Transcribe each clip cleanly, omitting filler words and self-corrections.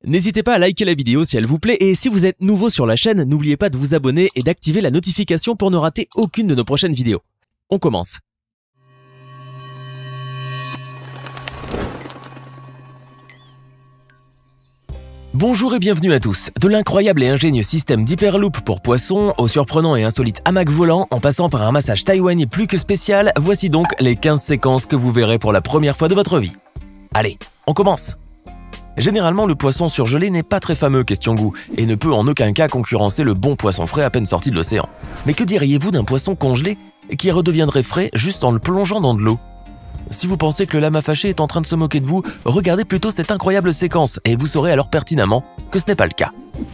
N'hésitez pas à liker la vidéo si elle vous plaît et si vous êtes nouveau sur la chaîne, n'oubliez pas de vous abonner et d'activer la notification pour ne rater aucune de nos prochaines vidéos. On commence. Bonjour et bienvenue à tous. De l'incroyable et ingénieux système d'hyperloop pour poissons, au surprenant et insolite hamac volant, en passant par un massage taïwanais plus que spécial, voici donc les 15 séquences que vous verrez pour la première fois de votre vie. Allez, on commence. Généralement, le poisson surgelé n'est pas très fameux question goût et ne peut en aucun cas concurrencer le bon poisson frais à peine sorti de l'océan. Mais que diriez-vous d'un poisson congelé qui redeviendrait frais juste en le plongeant dans de l'eau? Si vous pensez que le lama fâché est en train de se moquer de vous, regardez plutôt cette incroyable séquence et vous saurez alors pertinemment que ce n'est pas le cas.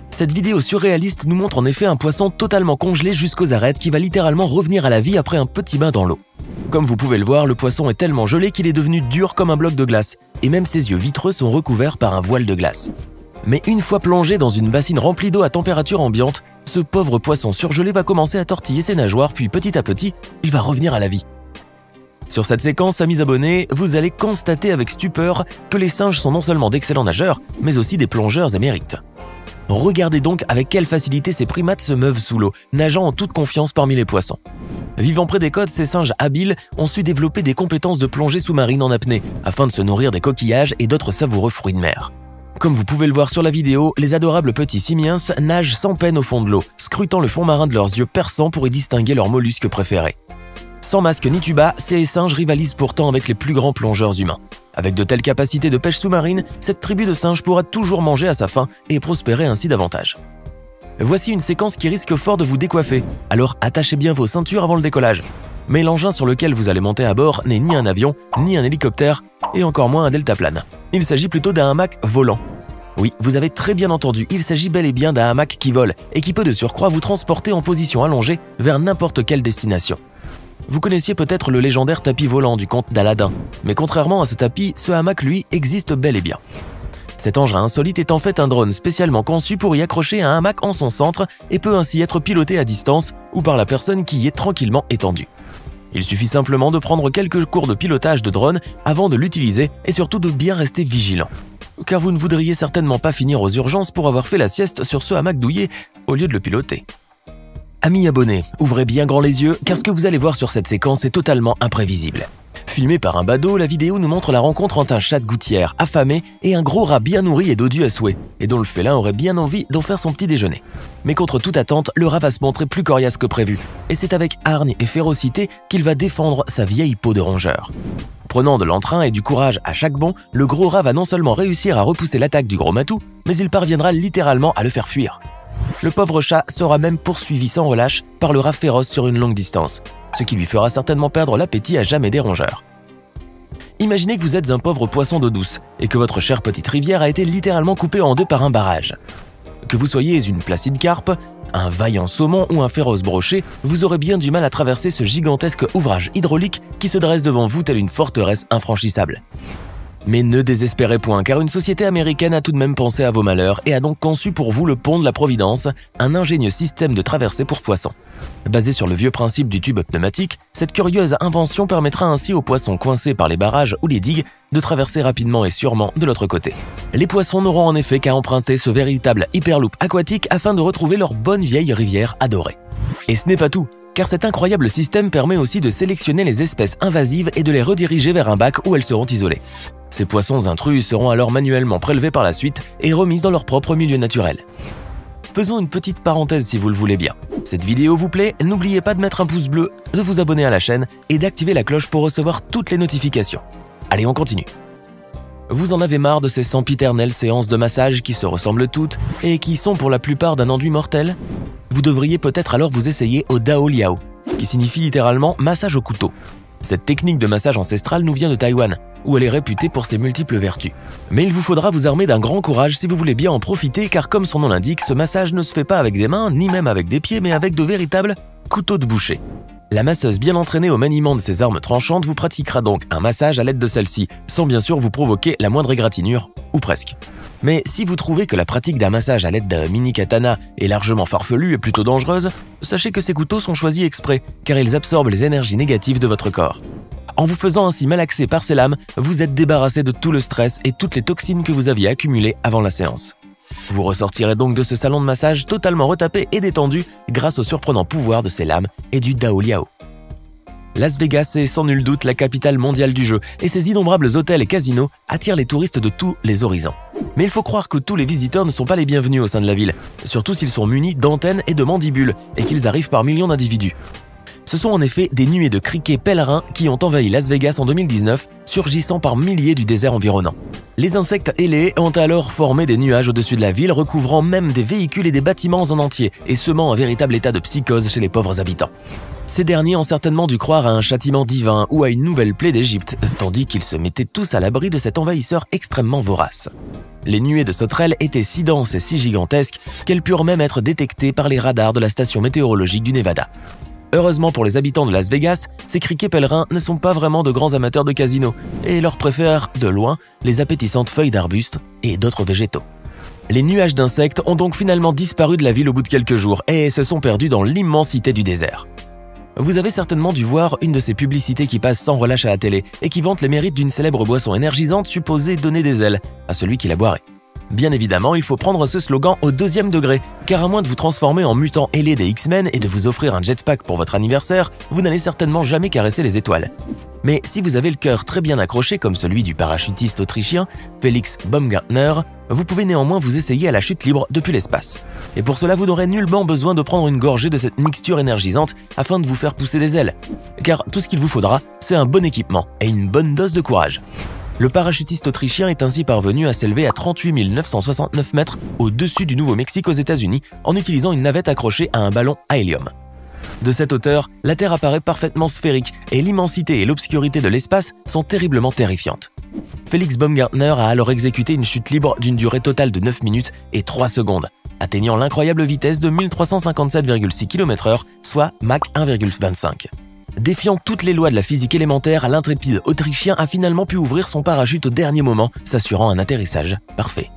Cette vidéo surréaliste nous montre en effet un poisson totalement congelé jusqu'aux arêtes qui va littéralement revenir à la vie après un petit bain dans l'eau. Comme vous pouvez le voir, le poisson est tellement gelé qu'il est devenu dur comme un bloc de glace et même ses yeux vitreux sont recouverts par un voile de glace. Mais une fois plongé dans une bassine remplie d'eau à température ambiante, ce pauvre poisson surgelé va commencer à tortiller ses nageoires puis petit à petit, il va revenir à la vie. Sur cette séquence, amis abonnés, vous allez constater avec stupeur que les singes sont non seulement d'excellents nageurs, mais aussi des plongeurs émérites. Regardez donc avec quelle facilité ces primates se meuvent sous l'eau, nageant en toute confiance parmi les poissons. Vivant près des côtes, ces singes habiles ont su développer des compétences de plongée sous-marine en apnée, afin de se nourrir des coquillages et d'autres savoureux fruits de mer. Comme vous pouvez le voir sur la vidéo, les adorables petits simiens nagent sans peine au fond de l'eau, scrutant le fond marin de leurs yeux perçants pour y distinguer leurs mollusques préférés. Sans masque ni tuba, ces singes rivalisent pourtant avec les plus grands plongeurs humains. Avec de telles capacités de pêche sous-marine, cette tribu de singes pourra toujours manger à sa faim et prospérer ainsi davantage. Voici une séquence qui risque fort de vous décoiffer, alors attachez bien vos ceintures avant le décollage. Mais l'engin sur lequel vous allez monter à bord n'est ni un avion, ni un hélicoptère, et encore moins un deltaplane. Il s'agit plutôt d'un hamac volant. Oui, vous avez très bien entendu, il s'agit bel et bien d'un hamac qui vole, et qui peut de surcroît vous transporter en position allongée vers n'importe quelle destination. Vous connaissiez peut-être le légendaire tapis volant du conte d'Aladin, mais contrairement à ce tapis, ce hamac lui existe bel et bien. Cet engin insolite est en fait un drone spécialement conçu pour y accrocher un hamac en son centre et peut ainsi être piloté à distance ou par la personne qui y est tranquillement étendue. Il suffit simplement de prendre quelques cours de pilotage de drone avant de l'utiliser et surtout de bien rester vigilant. Car vous ne voudriez certainement pas finir aux urgences pour avoir fait la sieste sur ce hamac douillet au lieu de le piloter. Amis abonnés, ouvrez bien grand les yeux car ce que vous allez voir sur cette séquence est totalement imprévisible. Filmée par un badaud, la vidéo nous montre la rencontre entre un chat de gouttière affamé et un gros rat bien nourri et dodu à souhait, et dont le félin aurait bien envie d'en faire son petit déjeuner. Mais contre toute attente, le rat va se montrer plus coriace que prévu, et c'est avec hargne et férocité qu'il va défendre sa vieille peau de rongeur. Prenant de l'entrain et du courage à chaque bond, le gros rat va non seulement réussir à repousser l'attaque du gros matou, mais il parviendra littéralement à le faire fuir. Le pauvre chat sera même poursuivi sans relâche par le rat féroce sur une longue distance, ce qui lui fera certainement perdre l'appétit à jamais des rongeurs. Imaginez que vous êtes un pauvre poisson d'eau douce et que votre chère petite rivière a été littéralement coupée en deux par un barrage. Que vous soyez une placide carpe, un vaillant saumon ou un féroce brochet, vous aurez bien du mal à traverser ce gigantesque ouvrage hydraulique qui se dresse devant vous telle une forteresse infranchissable. Mais ne désespérez point, car une société américaine a tout de même pensé à vos malheurs et a donc conçu pour vous le pont de la Providence, un ingénieux système de traversée pour poissons. Basé sur le vieux principe du tube pneumatique, cette curieuse invention permettra ainsi aux poissons coincés par les barrages ou les digues de traverser rapidement et sûrement de l'autre côté. Les poissons n'auront en effet qu'à emprunter ce véritable hyperloop aquatique afin de retrouver leur bonne vieille rivière adorée. Et ce n'est pas tout, car cet incroyable système permet aussi de sélectionner les espèces invasives et de les rediriger vers un bac où elles seront isolées. Ces poissons intrus seront alors manuellement prélevés par la suite et remis dans leur propre milieu naturel. Faisons une petite parenthèse si vous le voulez bien. Cette vidéo vous plaît, n'oubliez pas de mettre un pouce bleu, de vous abonner à la chaîne et d'activer la cloche pour recevoir toutes les notifications. Allez, on continue. Vous en avez marre de ces sempiternelles séances de massage qui se ressemblent toutes et qui sont pour la plupart d'un enduit mortel? Vous devriez peut-être alors vous essayer au Dao Liao, qui signifie littéralement massage au couteau. Cette technique de massage ancestrale nous vient de Taïwan, où elle est réputée pour ses multiples vertus. Mais il vous faudra vous armer d'un grand courage si vous voulez bien en profiter, car comme son nom l'indique, ce massage ne se fait pas avec des mains, ni même avec des pieds, mais avec de véritables couteaux de boucher. La masseuse bien entraînée au maniement de ces armes tranchantes vous pratiquera donc un massage à l'aide de celle-ci, sans bien sûr vous provoquer la moindre égratignure, ou presque. Mais si vous trouvez que la pratique d'un massage à l'aide d'un mini katana est largement farfelue et plutôt dangereuse, sachez que ces couteaux sont choisis exprès, car ils absorbent les énergies négatives de votre corps. En vous faisant ainsi malaxer par ces lames, vous êtes débarrassé de tout le stress et toutes les toxines que vous aviez accumulées avant la séance. Vous ressortirez donc de ce salon de massage totalement retapé et détendu grâce au surprenant pouvoir de ces lames et du Dao Liao. Las Vegas est sans nul doute la capitale mondiale du jeu et ses innombrables hôtels et casinos attirent les touristes de tous les horizons. Mais il faut croire que tous les visiteurs ne sont pas les bienvenus au sein de la ville, surtout s'ils sont munis d'antennes et de mandibules et qu'ils arrivent par millions d'individus. Ce sont en effet des nuées de criquets pèlerins qui ont envahi Las Vegas en 2019, surgissant par milliers du désert environnant. Les insectes ailés ont alors formé des nuages au-dessus de la ville, recouvrant même des véhicules et des bâtiments en entier et semant un véritable état de psychose chez les pauvres habitants. Ces derniers ont certainement dû croire à un châtiment divin ou à une nouvelle plaie d'Égypte, tandis qu'ils se mettaient tous à l'abri de cet envahisseur extrêmement vorace. Les nuées de sauterelles étaient si denses et si gigantesques qu'elles purent même être détectées par les radars de la station météorologique du Nevada. Heureusement pour les habitants de Las Vegas, ces criquets pèlerins ne sont pas vraiment de grands amateurs de casinos et leur préfèrent, de loin, les appétissantes feuilles d'arbustes et d'autres végétaux. Les nuages d'insectes ont donc finalement disparu de la ville au bout de quelques jours et se sont perdus dans l'immensité du désert. Vous avez certainement dû voir une de ces publicités qui passent sans relâche à la télé et qui vante les mérites d'une célèbre boisson énergisante supposée donner des ailes à celui qui la boirait. Bien évidemment, il faut prendre ce slogan au 2e degré, car à moins de vous transformer en mutant ailé des X-Men et de vous offrir un jetpack pour votre anniversaire, vous n'allez certainement jamais caresser les étoiles. Mais si vous avez le cœur très bien accroché comme celui du parachutiste autrichien Felix Baumgartner, vous pouvez néanmoins vous essayer à la chute libre depuis l'espace. Et pour cela, vous n'aurez nullement besoin de prendre une gorgée de cette mixture énergisante afin de vous faire pousser des ailes. Car tout ce qu'il vous faudra, c'est un bon équipement et une bonne dose de courage. Le parachutiste autrichien est ainsi parvenu à s'élever à 38 969 mètres au-dessus du Nouveau-Mexique aux États-Unis en utilisant une navette accrochée à un ballon à hélium. De cette hauteur, la Terre apparaît parfaitement sphérique et l'immensité et l'obscurité de l'espace sont terriblement terrifiantes. Felix Baumgartner a alors exécuté une chute libre d'une durée totale de 9 minutes et 3 secondes, atteignant l'incroyable vitesse de 1357,6 km/h, soit Mach 1,25. Défiant toutes les lois de la physique élémentaire, l'intrépide Autrichien a finalement pu ouvrir son parachute au dernier moment, s'assurant un atterrissage parfait.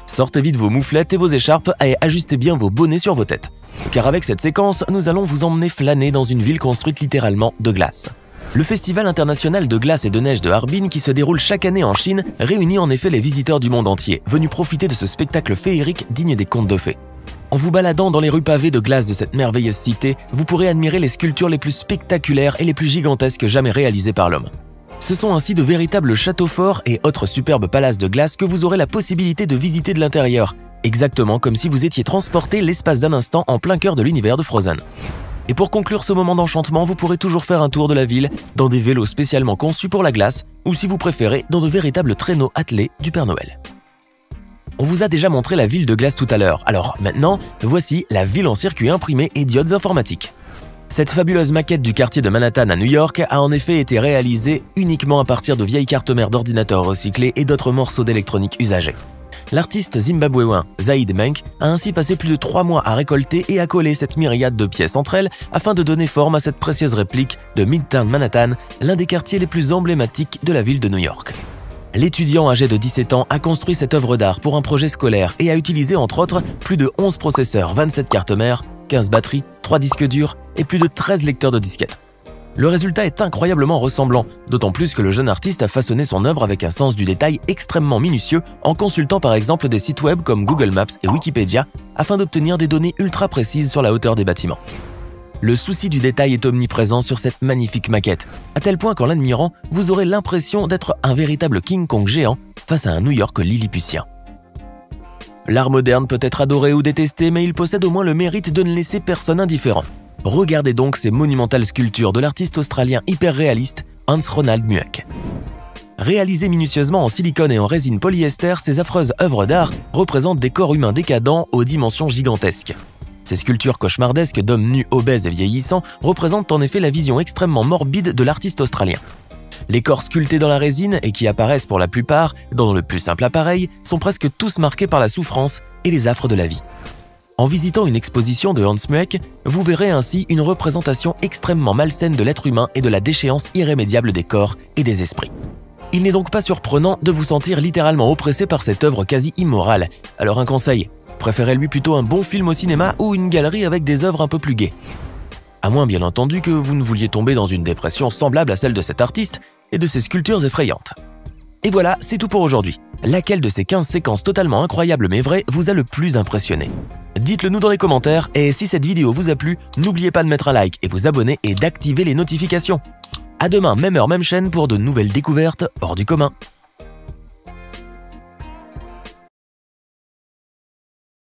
Sortez vite vos mouflettes et vos écharpes et ajustez bien vos bonnets sur vos têtes. Car avec cette séquence, nous allons vous emmener flâner dans une ville construite littéralement de glace. Le Festival international de glace et de neige de Harbin, qui se déroule chaque année en Chine, réunit en effet les visiteurs du monde entier, venus profiter de ce spectacle féerique digne des contes de fées. En vous baladant dans les rues pavées de glace de cette merveilleuse cité, vous pourrez admirer les sculptures les plus spectaculaires et les plus gigantesques jamais réalisées par l'homme. Ce sont ainsi de véritables châteaux forts et autres superbes palaces de glace que vous aurez la possibilité de visiter de l'intérieur, exactement comme si vous étiez transporté l'espace d'un instant en plein cœur de l'univers de Frozen. Et pour conclure ce moment d'enchantement, vous pourrez toujours faire un tour de la ville dans des vélos spécialement conçus pour la glace ou si vous préférez, dans de véritables traîneaux attelés du Père Noël. On vous a déjà montré la ville de glace tout à l'heure, alors maintenant, voici la ville en circuit imprimé et diodes informatiques. Cette fabuleuse maquette du quartier de Manhattan à New York a en effet été réalisée uniquement à partir de vieilles cartes mères d'ordinateurs recyclés et d'autres morceaux d'électronique usagés. L'artiste zimbabwéen Zaid Menk a ainsi passé plus de 3 mois à récolter et à coller cette myriade de pièces entre elles afin de donner forme à cette précieuse réplique de Midtown Manhattan, l'un des quartiers les plus emblématiques de la ville de New York. L'étudiant âgé de 17 ans a construit cette œuvre d'art pour un projet scolaire et a utilisé entre autres plus de 11 processeurs, 27 cartes mères, 15 batteries, 3 disques durs et plus de 13 lecteurs de disquettes. Le résultat est incroyablement ressemblant, d'autant plus que le jeune artiste a façonné son œuvre avec un sens du détail extrêmement minutieux en consultant par exemple des sites web comme Google Maps et Wikipédia afin d'obtenir des données ultra précises sur la hauteur des bâtiments. Le souci du détail est omniprésent sur cette magnifique maquette, à tel point qu'en l'admirant, vous aurez l'impression d'être un véritable King Kong géant face à un New York lilliputien. L'art moderne peut être adoré ou détesté, mais il possède au moins le mérite de ne laisser personne indifférent. Regardez donc ces monumentales sculptures de l'artiste australien hyper réaliste Hans Ronald Mueck. Réalisées minutieusement en silicone et en résine polyester, ces affreuses œuvres d'art représentent des corps humains décadents aux dimensions gigantesques. Ces sculptures cauchemardesques d'hommes nus, obèses et vieillissants représentent en effet la vision extrêmement morbide de l'artiste australien. Les corps sculptés dans la résine et qui apparaissent pour la plupart dans le plus simple appareil sont presque tous marqués par la souffrance et les affres de la vie. En visitant une exposition de Hans Mueck, vous verrez ainsi une représentation extrêmement malsaine de l'être humain et de la déchéance irrémédiable des corps et des esprits. Il n'est donc pas surprenant de vous sentir littéralement oppressé par cette œuvre quasi immorale. Alors un conseil, préférez-lui plutôt un bon film au cinéma ou une galerie avec des œuvres un peu plus gaies. À moins bien entendu que vous ne vouliez tomber dans une dépression semblable à celle de cet artiste et de ses sculptures effrayantes. Et voilà, c'est tout pour aujourd'hui. Laquelle de ces 15 séquences totalement incroyables mais vraies vous a le plus impressionné? Dites-le nous dans les commentaires et si cette vidéo vous a plu, n'oubliez pas de mettre un like et vous abonner et d'activer les notifications. À demain, même heure, même chaîne pour de nouvelles découvertes hors du commun.